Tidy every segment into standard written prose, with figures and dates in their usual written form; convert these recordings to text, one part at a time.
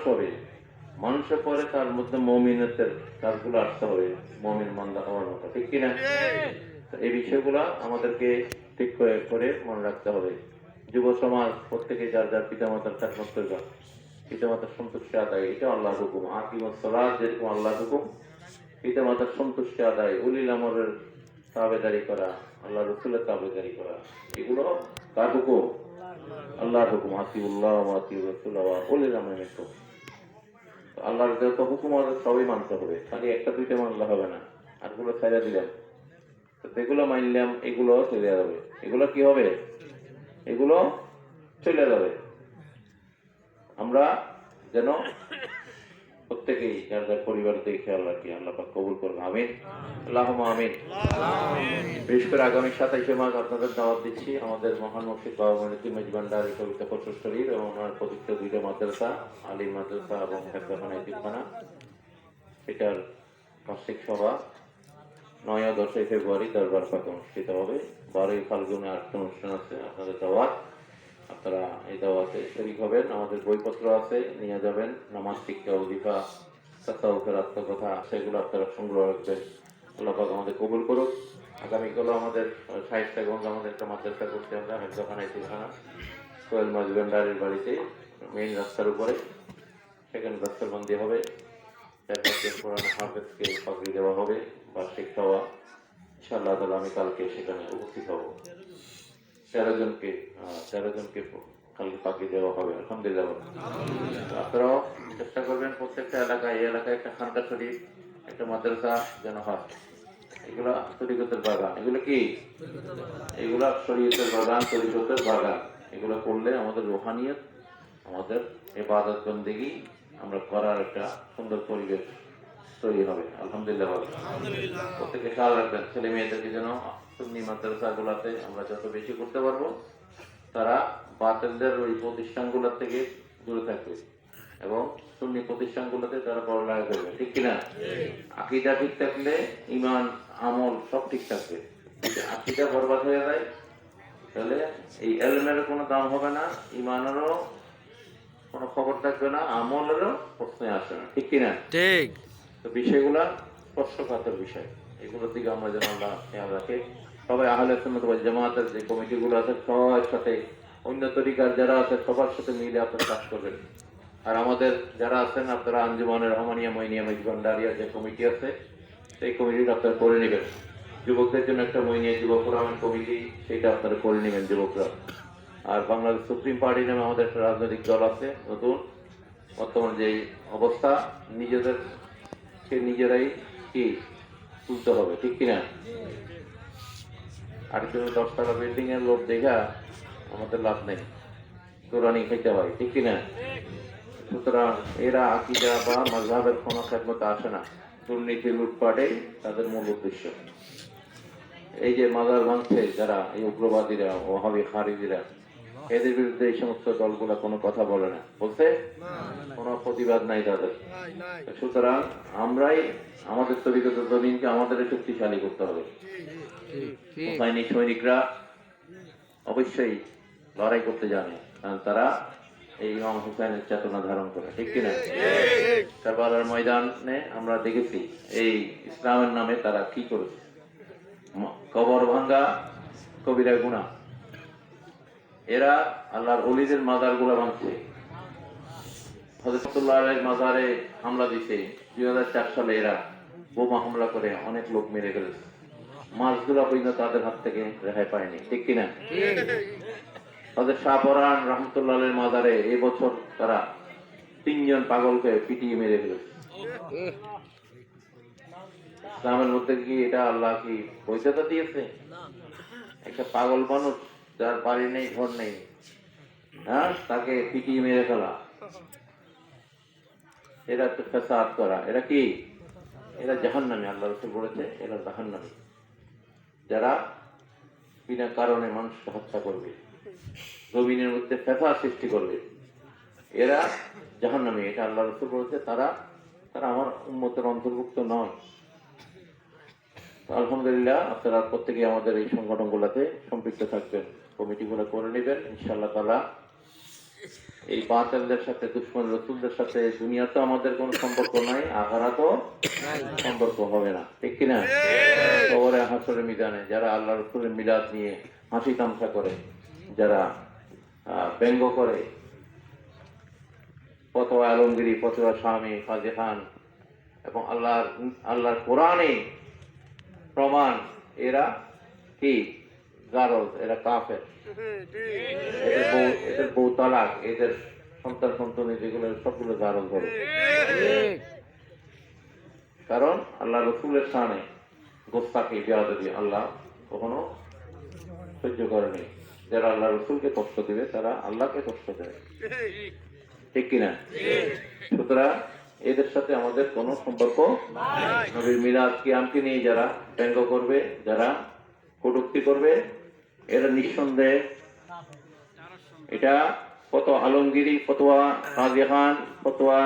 হবে, মানুষের পরে তার মধ্যে মমিনতের কাজগুলো আসতে হবে, মমিন মান্দা হওয়ার মতো, ঠিক কিনা? এই বিষয়গুলো আমাদেরকে ঠিক করে মনে রাখতে হবে। যুব সমাজ প্রত্যেকে যার যার পিতামাতার খেদমত করবে, পিতামাতার সন্তুষ্টি আদায়, এটা আল্লাহর হুকুম। আকিমুস সালাত যেরকম আল্লাহর হুকুম, পিতামাতার সন্তুষ্টি আদায়, উলিল আমরের তাবেদারি করা, আল্লাহ রসুলের তাবেদারি করা, এগুলো কার হুকুম? আল্লাহর হুকুম। আতিউল্লাহ ওয়া আতিউর রাসূল ওয়া উলিল আমরি মিনকুম। আল্লাহর যত হুকুম আছে সবই মানতে হবে, খালি একটা দুইটা মানলে হবে না। আর গুলো ছাইড়া দিলাম, যেগুলো মানলাম এগুলো চলে যাবে। এগুলো কি হবে? এগুলো চলে যাবে। আমরা যেন প্রত্যেকেই যার যার পরিবারের দিকে খেয়াল রাখি। আল্লাহ পাক কবুল করুন, আমিন, আল্লাহুম্মা আমিন। বিশেষ করে আগামী 27শে মার্চ আপনাদের দাওয়াত দিচ্ছি আমাদের মহান মুফতি বাবা মঈনুদ্দিন ভান্ডারী কবিতা ফজর শরীফ এবং ওনার পবিত্র দুইটা মাদ্রাসা, আলিম মাদ্রাসা এবং হেফজাখানা এতিমখানা, এটার বার্ষিক সভা 9 ও 10 ফেব্রুয়ারি দরবার পাকে অনুষ্ঠিত হবে। 12 ফাল্গুনে আরেকটা অনুষ্ঠান আছে, আপনাদের দাওয়াত। আপনারা এই দাওয়াতে শরীক হবেন। আমাদের বইপত্র আছে, নিয়ে যাবেন। নামাজ শিক্ষা, ওজিফা, তাসাউফের আত্মকথা, সেগুলো আপনারা সংগ্রহ রাখবেন। আল্লাহ পাক আমাদের কবুল করুক। আগামীকালও আমাদের শায়েস্তাগঞ্জ আমাদের একটা মাদ্রাসা করতে, আমরা হেফজাখানা এতিমখানা সোহেল মাজবেন্ডারের বাড়িতে, মেইন রাস্তার উপরে, সেখানে দস্তরবন্দি হবে। 4-5 কোরআন হাফেজকে পাগড়ি দেওয়া হবে, বার্ষিক সভা। ইনশাআল্লাহ তাআলা আমি কালকে সেখানে উপস্থিত হব। 13 জনকে কালকে পাগড়ি দেওয়া হবে, আলহামদুলিল্লাহ। আপনারাও চেষ্টা করবেন প্রত্যেকটা এলাকায়, এই এলাকায় একটা খানকা শরীফ, একটা মাদ্রাসা যেন হয়। এগুলা তরিকতের বাগান। এগুলো কি? এগুলা শরীয়তের বাগান, তরিকতের বাগান। এগুলো করলে আমাদের রুহানিয়ত, আমাদের ইবাদত বন্দেগী আমরা করার একটা সুন্দর পরিবেশ তৈরি হবে, আলহামদুলিল্লাহ। প্রত্যেকে খেয়াল রাখবেন, ছেলে মেয়েদেরকে যেন সুন্নি মাদ্রাসাগুলোতে আমরা যত বেশি করতে পারবো, তারা বাতিলদের ওই প্রতিষ্ঠানগুলোর থেকে দূরে থাকবে এবং সুন্নি প্রতিষ্ঠানগুলোতে তারা পড়ালেখা করবে, ঠিক কিনা? আকীদা ঠিক থাকলে ঈমান, আমল সব ঠিক থাকবে। যদি আকীদা বরবাদ হয়ে যায়, তাহলে এই ইলমের কোনো দাম হবে না, ঈমানেরও কোনো খবর থাকবে না, আমলেরও প্রশ্নে আসবে না, ঠিক কিনা? ঠিক। তো বিষয়গুলা স্পর্শকাতর বিষয়, এগুলোর দিকে আমরা যেন আল্লাহ খেয়াল রাখে। সবাই আহলে সুন্নাত ওয়াল জামাতের যে কমিটিগুলো আছে সবার সাথে, অন্য তরিকার যারা আছে সবার সাথে মিলে আপনারা কাজ করবেন। আর আমাদের যারা আছেন আপনারা আঞ্জুমানের রহমানিয়া মঈনিয়া মেজবান্ডারিয়া যে কমিটি আছে, সেই কমিটিটা আপনারা করে নেবেন। যুবকদের জন্য একটা মঈনিয়া যুব ফোরামের কমিটি, সেটা আপনারা করে নেবেন যুবকরা। আর বাংলাদেশ সুপ্রিম পার্টি নামে আমাদের একটা রাজনৈতিক দল আছে নতুন, বর্তমান যে অবস্থা, নিজেদেরকে নিজেরাই কি তুলতে হবে, ঠিক কিনা? আরেকজনের 10 টাকা বিল্ডিং এর লোভ দেখা আমাদের লাভ নেই, কোরআনই খেতে হয়, ঠিক কিনা? সুতরাং এরা আকীদা বা মাযহাবের কোনো খেদমতে আসে না, দুর্নীতি লুটপাটেই তাদের মূল উদ্দেশ্য। এই যে মাজার ভাঙছে যারা, এই উগ্রবাদীরা, ওয়াহাবি খারিজিরা, এদের বিরুদ্ধে এই সমস্ত দলগুলা কোনো কথা বলে না, বলছে কোনো প্রতিবাদ নাই তাদের। সুতরাং আমরাই আমাদের তরিকতের জমিনকে আমাদের শক্তিশালী করতে হবে। সৈনিক সৈনিকরা অবশ্যই লড়াই করতে জানে, কারণ তারা এই ইমাম হুসাইনের চেতনা ধারণ করে, ঠিক কিনা? কারবালার ময়দানে আমরা দেখেছি এই ইসলামের নামে তারা কি করেছে, কবর ভাঙ্গা কবিরা গুনাহ। এরা আল্লাহর ওলিদের মাজার গুলা ভাঙছে। হযরতুল্লাহ আলাইহির মাজারে হামলা দিছে 2004 সালে, এরা বোমা হামলা করে অনেক লোক মেরে ফেলেছে। মাছগুলা পর্যন্ত তাদের হাত থেকে রেহাই পায়নি, ঠিক কিনা? হযরত শাহপরান রহমতুল্লাহ আলাইহির মাজারে এবছর তারা 3 জন পাগলকে পিটিয়ে মেরে ফেলেছে। ইসলামের মধ্যে কি এটা আল্লাহ কি বৈধতা দিয়েছে? একটা পাগল মানুষ যার বাড়ি নেই, ঘর নেই, হ্যাঁ, তাকে পিটিয়ে মেরে ফেলা, এরা তো ফাসাদ করা। এরা কি? এরা জাহান্নামী। আল্লাহ রাসূল বলেছে এরা জাহান্নামী, যারা বিনা কারণে মানুষকে হত্যা করবে, জমিনের মধ্যে ফাসাদ সৃষ্টি করবে, এরা জাহান্নামী। এটা আল্লাহ রাসূল বলেছে। তারা আমার উম্মতের অন্তর্ভুক্ত নয়। আলহামদুলিল্লাহ, আপনারা প্রত্যেকে আমাদের এই সংগঠনগুলোতে সম্পৃক্ত থাকবেন, কমিটিগুলো করে নেবেন। ইনশাআল্লাহ তাআলা এই বাতিলদের সাথে, দুশমন রসুলদের সাথে দুনিয়াতে আমাদের কোনো সম্পর্ক নাই, আখিরাতেও সম্পর্ক হবে না, ঠিক কিনা? কবরে, হাসরের ময়দানে যারা আল্লাহ রসুলের মিলাদ নিয়ে হাসি তামসা করে, যারা ব্যঙ্গ করে, ফতোয়া আলমগিরি, ফতোয়া স্বামী কাজী খান এবং আল্লাহর কোরআনে প্রমাণ, এরা কি গারজ, এরা কাফের। এদের বউ তালাক, এদের সন্তান সন্ততি যেগুলো সবগুলো গারজ হবে। কারণ আল্লাহ রসুলের সামনে গোস্তাকি, বেয়াদবি আল্লাহ কখনো সহ্য করেনি। যারা আল্লাহ রসুলকে কষ্ট দিবে তারা আল্লাহকে কষ্ট দেবে, ঠিক কিনা? সুতরাং এদের সাথে আমাদের কোনো সম্পর্ক। নবীর মিলাদ কিয়ামকে নিয়ে যারা ব্যঙ্গ করবে, যারা কটূক্তি করবে, এরা নিঃসন্দেহে এটা ফতোয়া আলমগিরি, ফতোয়া কাজী খান, ফতোয়া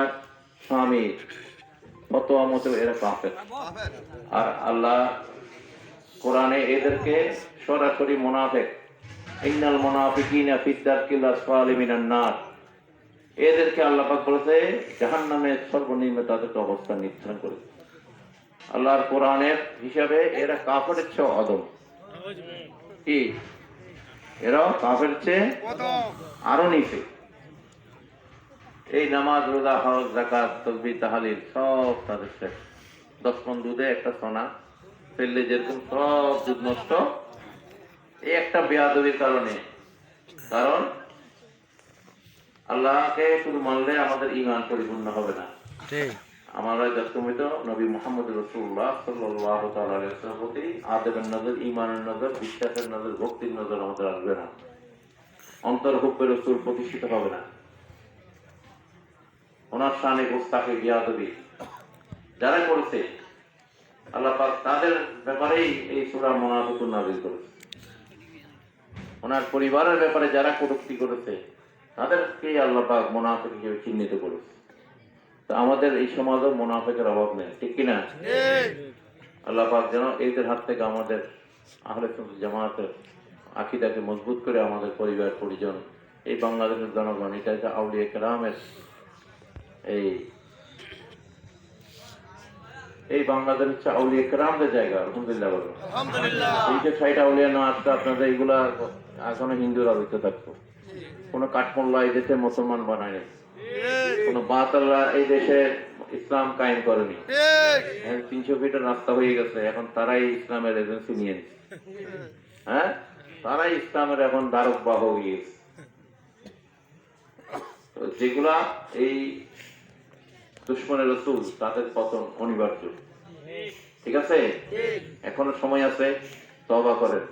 স্বামী ফতোয়া মতো এরা কাফের। আর আল্লাহ কোরআনে এদেরকে সরাসরি মুনাফিক, ইন্নাল মুনাফিকিনা ফি দারকিল আসফালি মিনান নার, এদেরকে আল্লাহ পাক বলেছে জাহান্নামের সর্বনিম্ন তাদের অবস্থান নির্ধারণ করেছে। আল্লাহর কোরআনের হিসাবে এরা কাফেরের চেয়ে অদম। কি? এরাও কাফের চেয়ে আরো নিচে। এই নামাজ, রোজা, হজ, যাকাত, তাসবিহ, তাহলিল সব তাদের শেষ। 10 মণ দুধে একটা সোনা ফেললে যেরকম সব দুধ নষ্ট, এই একটা বেয়াদবির কারণে। কারণ আল্লাহকে শুধু মানলে আমাদের ঈমান পরিপূর্ণ হবে না। আমরা যতমিত নবী মুহাম্মদ রাসূলুল্লাহ সাল্লাল্লাহু তাআলা আলাইহি ওয়াসাল্লামের প্রতি আদবের নজর, ঈমানের নজর, বিশ্বাসের নজর, ভক্তির নজর আমাদের আসবে না। অন্তর হুব্বে রাসূল প্রতিষ্ঠিত হবে না। ওনার শানে গোস্তাকি, বেয়াদবি যারা করেছে, আল্লাহ পাক তাদের ব্যাপারেই এই সূরা মুনাফিকুন নাযিল করেছে। ওনার পরিবারের ব্যাপারে যারা কটূক্তি করেছে তাদেরকে আল্লাহ পাক মুনাফিক হিসেবে চিহ্নিত করেছে। তো আমাদের এই সমাজে মুনাফিকের অভাব নেই, ঠিক কিনা? আল্লাহ পাক যেন এদের হাত থেকে আমাদের আহলে সুন্নাত জামাতের আকীদাকে মজবুত করে আমাদের পরিবার পরিজন, এই বাংলাদেশের জনগণ, এটা আউলিয়া কেরামের এই বাংলাদেশ হচ্ছে আউলিয়া কেরামদের জায়গা। আলহামদুলিল্লাহ বলো। এই যে 60 আউলিয়া না আসতো আপনাদের, এইগুলা এখনো হিন্দুরা হইতে থাকতো। কোন কাঠমোল্লা এই দেশে মুসলমান বানায়নি, কোন বাতালরা এই দেশে ইসলাম কায়েম করেনি। 300 ফিটের রাস্তা হয়ে গেছে, এখন তারাই ইসলামের এজেন্সি নিয়ে নিচ্ছে। হ্যাঁ, তারাই ইসলামের এখন ধারক বাহক হয়ে গেছে। যেগুলা এই দুশমনের রাসূল, তাদের পতন অনিবার্য, ঠিক আছে? এখনো সময় আছে, তওবা করেন,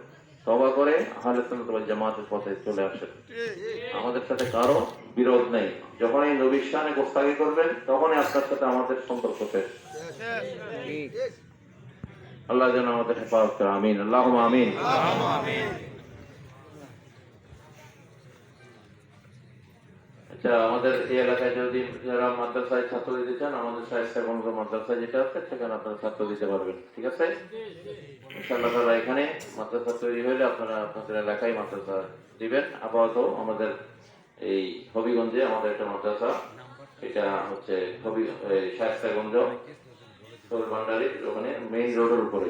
তওবা করে আহলে সুন্নাত ওয়াল জামাতের পথে চলে আসেন। আমাদের সাথে কারো বিরোধ নেই। যখনই নবীর শানে গোস্তাকি করবেন তখনই আপনার সাথে আমাদের সম্পর্ক শেষ। আল্লাহ যেন আমাদের হেফাজত করে, আমিন, আল্লাহুম্মা আমিন। আচ্ছা, আমাদের এই এলাকায় যদি যারা মাদ্রাসায় ছাত্র দিতে চান, আমাদের শায়েস্তা গঞ্জ মাদ্রাসা যেটা আছে সেখানে আপনারা ছাত্র দিতে পারবেন, ঠিক আছে? ইনশাআল্লাহ তাআলা এখানে মাদ্রাসা তৈরি হলে আপনারা আপনাদের এলাকায় মাদ্রাসা দিবেন। আপাতত আমাদের এই হবিগঞ্জে আমাদের একটা মাদ্রাসা, এটা হচ্ছে শায়েস্তা গঞ্জ ভান্ডারি, ওখানে মেইন রোডের উপরে।